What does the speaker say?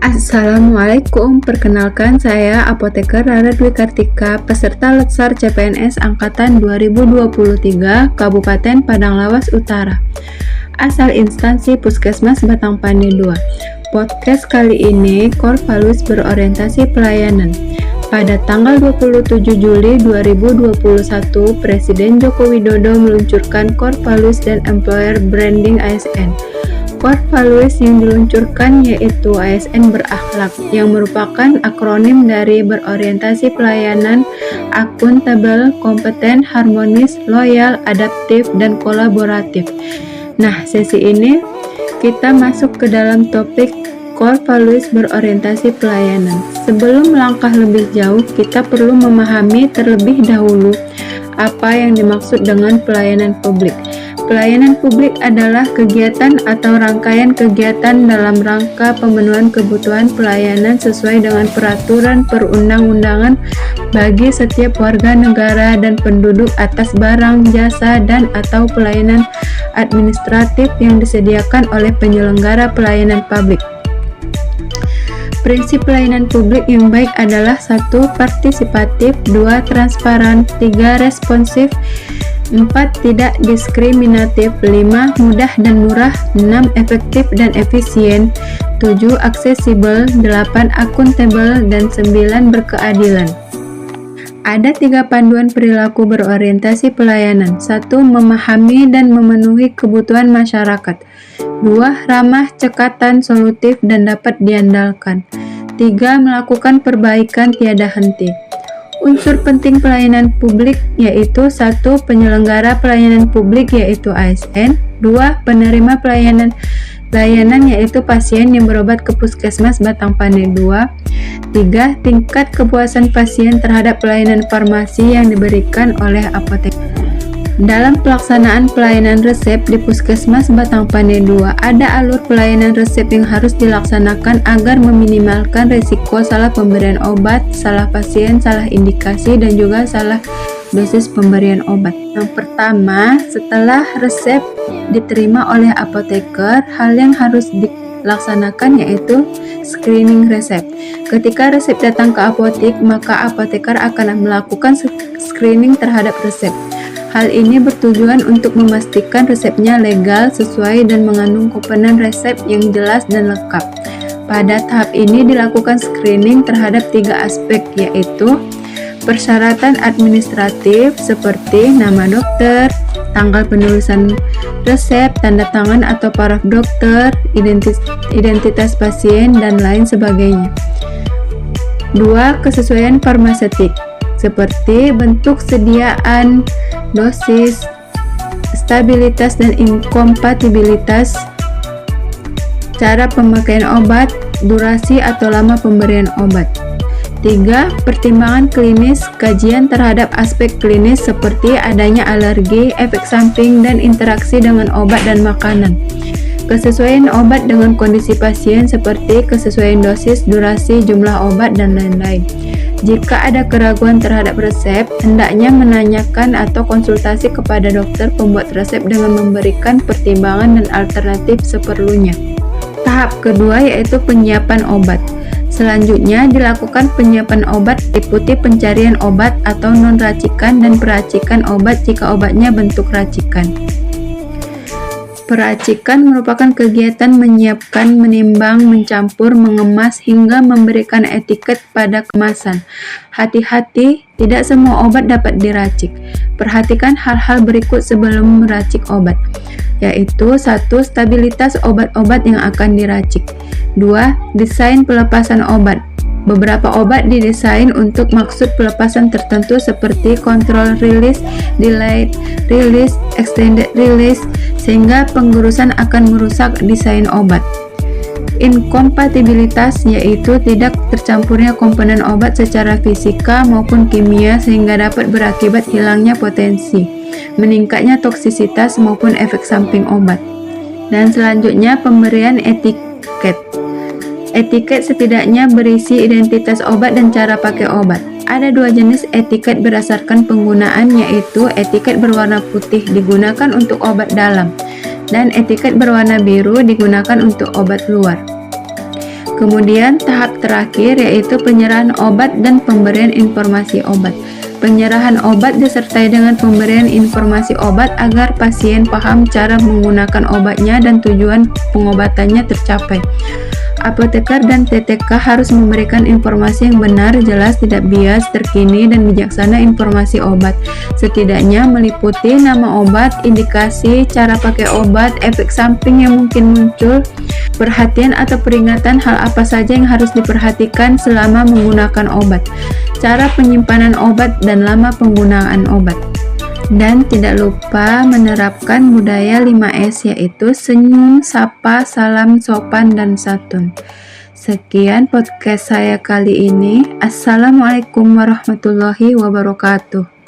Assalamualaikum, perkenalkan saya Apoteker Rara Dwi Kartika, peserta Letsar CPNS Angkatan 2023 Kabupaten Padang Lawas Utara. Asal instansi Puskesmas Batang Pane 2. Podcast kali ini Core Values berorientasi pelayanan. Pada tanggal 27 Juli 2021, Presiden Joko Widodo meluncurkan Core Values dan Employer Branding ASN. Core Values yang diluncurkan yaitu ASN berakhlak, yang merupakan akronim dari berorientasi pelayanan, akuntabel, kompeten, harmonis, loyal, adaptif, dan kolaboratif. Nah, sesi ini kita masuk ke dalam topik Core Values berorientasi pelayanan. Sebelum melangkah lebih jauh, kita perlu memahami terlebih dahulu apa yang dimaksud dengan pelayanan publik. Pelayanan publik adalah kegiatan atau rangkaian kegiatan dalam rangka pemenuhan kebutuhan pelayanan sesuai dengan peraturan perundang-undangan bagi setiap warga negara dan penduduk atas barang, jasa, dan atau pelayanan administratif yang disediakan oleh penyelenggara pelayanan publik. Prinsip pelayanan publik yang baik adalah 1. Partisipatif, 2. Transparan, 3. Responsif, 4. Tidak diskriminatif, 5. Mudah dan murah, 6. Efektif dan efisien, 7. Aksesibel, 8. Akuntabel, dan 9. Berkeadilan. Ada 3 panduan perilaku berorientasi pelayanan. 1. Memahami dan memenuhi kebutuhan masyarakat. 2. Ramah, cekatan, solutif, dan dapat diandalkan. 3. Melakukan perbaikan tiada henti. Unsur penting pelayanan publik yaitu 1. Penyelenggara pelayanan publik yaitu ASN, 2. Penerima pelayanan yaitu pasien yang berobat ke Puskesmas Batang Pane 2, 3. Tingkat kepuasan pasien terhadap pelayanan farmasi yang diberikan oleh apotek. Dalam pelaksanaan pelayanan resep di Puskesmas Batang Pane 2, ada alur pelayanan resep yang harus dilaksanakan agar meminimalkan risiko salah pemberian obat, salah pasien, salah indikasi, dan juga salah dosis pemberian obat. Yang pertama, setelah resep diterima oleh apoteker, hal yang harus dilaksanakan yaitu screening resep. Ketika resep datang ke apotek, maka apoteker akan melakukan screening terhadap resep. Hal ini bertujuan untuk memastikan resepnya legal, sesuai, dan mengandung komponen resep yang jelas dan lengkap. Pada tahap ini dilakukan screening terhadap 3 aspek, yaitu persyaratan administratif seperti nama dokter, tanggal penulisan resep, tanda tangan atau paraf dokter, identitas pasien, dan lain sebagainya. 2. Kesesuaian farmaseutik seperti bentuk sediaan, dosis, stabilitas dan inkompatibilitas, cara pemakaian obat, durasi atau lama pemberian obat. 3. Pertimbangan klinis, kajian terhadap aspek klinis seperti adanya alergi, efek samping, dan interaksi dengan obat dan makanan. Kesesuaian obat dengan kondisi pasien seperti kesesuaian dosis, durasi, jumlah obat, dan lain-lain. Jika ada keraguan terhadap resep, hendaknya menanyakan atau konsultasi kepada dokter pembuat resep dengan memberikan pertimbangan dan alternatif seperlunya. Tahap kedua yaitu penyiapan obat. Selanjutnya dilakukan penyiapan obat diikuti pencarian obat atau non-racikan dan peracikan obat jika obatnya bentuk racikan. Peracikan merupakan kegiatan menyiapkan, menimbang, mencampur, mengemas, hingga memberikan etiket pada kemasan. Hati-hati, tidak semua obat dapat diracik. Perhatikan hal-hal berikut sebelum meracik obat, yaitu 1. Stabilitas obat-obat yang akan diracik. 2. Desain pelepasan obat. Beberapa obat didesain untuk maksud pelepasan tertentu seperti control release, delayed release, extended release, sehingga penggerusan akan merusak desain obat. Inkompatibilitas yaitu tidak tercampurnya komponen obat secara fisika maupun kimia sehingga dapat berakibat hilangnya potensi, meningkatnya toksisitas maupun efek samping obat. Dan selanjutnya pemberian etiket. Etiket setidaknya berisi identitas obat dan cara pakai obat. Ada 2 jenis etiket berdasarkan penggunaan, yaitu etiket berwarna putih digunakan untuk obat dalam dan etiket berwarna biru digunakan untuk obat luar. Kemudian tahap terakhir yaitu penyerahan obat dan pemberian informasi obat. Penyerahan obat disertai dengan pemberian informasi obat agar pasien paham cara menggunakan obatnya dan tujuan pengobatannya tercapai. Apoteker dan TTK harus memberikan informasi yang benar, jelas, tidak bias, terkini, dan bijaksana informasi obat. Setidaknya meliputi nama obat, indikasi, cara pakai obat, efek samping yang mungkin muncul, perhatian atau peringatan hal apa saja yang harus diperhatikan selama menggunakan obat, cara penyimpanan obat, dan lama penggunaan obat. Dan tidak lupa menerapkan budaya 5S, yaitu senyum, sapa, salam, sopan, dan santun. Sekian podcast saya kali ini. Assalamualaikum warahmatullahi wabarakatuh.